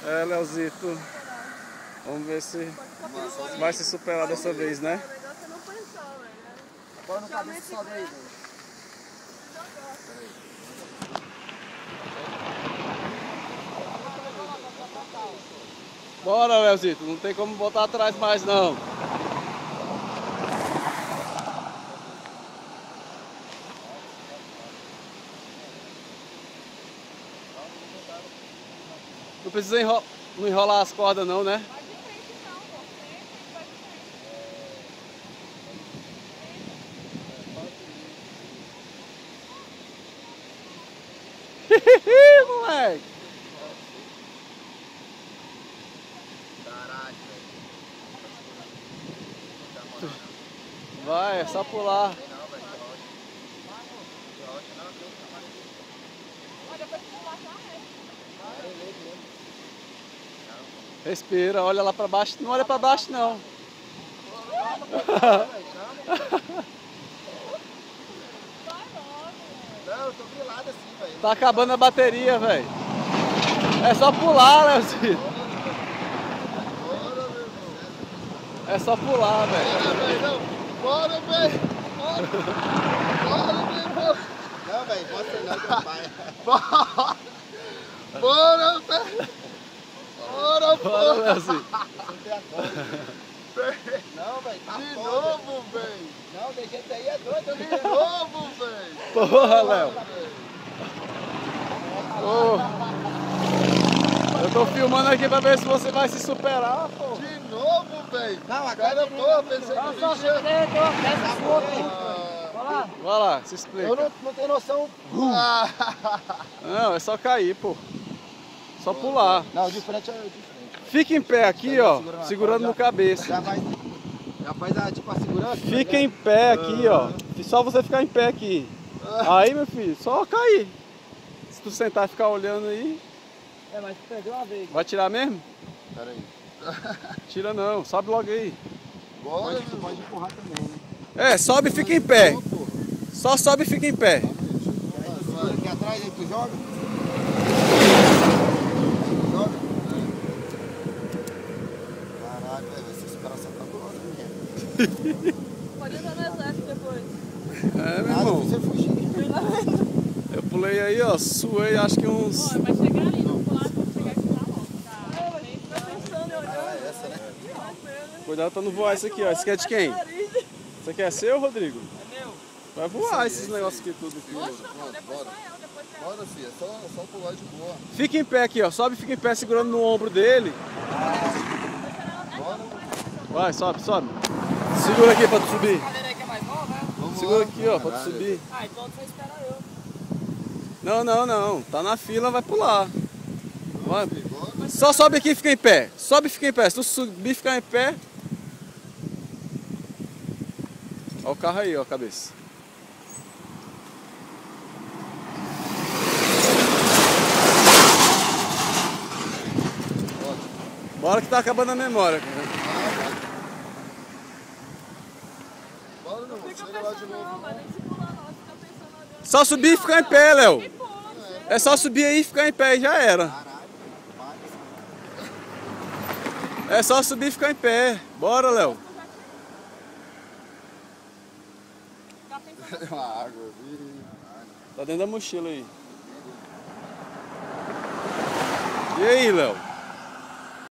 É, Leozito. Vamos ver se vai se superar dessa vez, né? O negócio não pensar, velho. Bora no cabeça só daí, velho. Bora, Leozito. Não tem como botar atrás mais, não. Não precisa não enrolar as cordas, não, né? Vai de frente então, pô. Frente, vai de frente. Moleque. Caralho, velho. Vai, é só pular. Olha, depois que pular já resta. Respira, olha lá pra baixo. Não olha pra baixo, não. Vai logo. Não, eu tô grilado assim, velho. Tá acabando a bateria, velho. É só pular, Leozito. Bora, meu irmão. É só pular, velho. Bora, velho. Bora, meu irmão. Não, velho, você não, meu pai. Bora, velho. Bora, Bora, Leozito. Não, velho, tá De foda. novo, velho. Não, de jeito aí é doido, De novo, velho. Porra, Léo. Ô. Eu tô filmando aqui pra ver se você vai se superar, pô. De novo, velho. Não, a Cara, pô, pensei que o bicho ia... Vai lá, se explica. Eu não tenho noção. Ah, Não, é só cair, pô. Só pular. Não, de frente é de frente. Fica em pé aqui, ó, segurando no cabeça. Já faz a, tipo, a segurança. Fica em pé aqui, ó. Só você ficar em pé aqui. Aí, meu filho, só cair. Se tu sentar e ficar olhando aí, É, mas tu perdeu uma vez. vai tirar mesmo? pera aí. Tira não, sobe logo aí. Bora, Tu pode empurrar também, né? É, sobe e fica em pé. Só sobe e fica em pé. Segura aqui atrás, aí tu joga. Joga. Caralho, velho, essa superação tá boa, né? Pode entrar no exército depois. É, meu Nada, irmão. você fugir. Eu pulei aí, ó, suei acho que uns... Ó, vai chegar ali, não pular, vamos chegar aqui lá, ó. Tá, a gente vai pensando e olhando. Ah, essa, né? Cuidado pra não voar isso aqui, ó. Isso aqui é de quem? Isso aqui é seu, Rodrigo? É meu. Vai voar esses negócios aqui tudo aqui. Oxe, não, depois só eu, depois é Bora, filha. Só pular de boa. Fica em pé aqui, ó. Sobe e fica em pé segurando no ombro dele. Vai, sobe, sobe. Segura aqui pra tu subir. cadeira aí que é mais nova, né? Segura aqui, ó, pra tu subir. Ah, então você espera eu. Não, não, não. Tá na fila, vai pular. Vai. Só sobe aqui e fica em pé. Sobe e fica em pé. Se tu subir e ficar em pé... Ó o carro aí, ó a cabeça. Bora que tá acabando a memória. Bora, meu irmão. Fica Chega lá de pensando novo. não, mas nem se pular não, fica pensando olhando. Só subir e ficar em pé, Léo. E pula, É só subir aí e ficar em pé e já era. É só subir e ficar em pé. Bora, Léo. Fica pensando. Uma água. Tá dentro da mochila aí. E aí, Léo?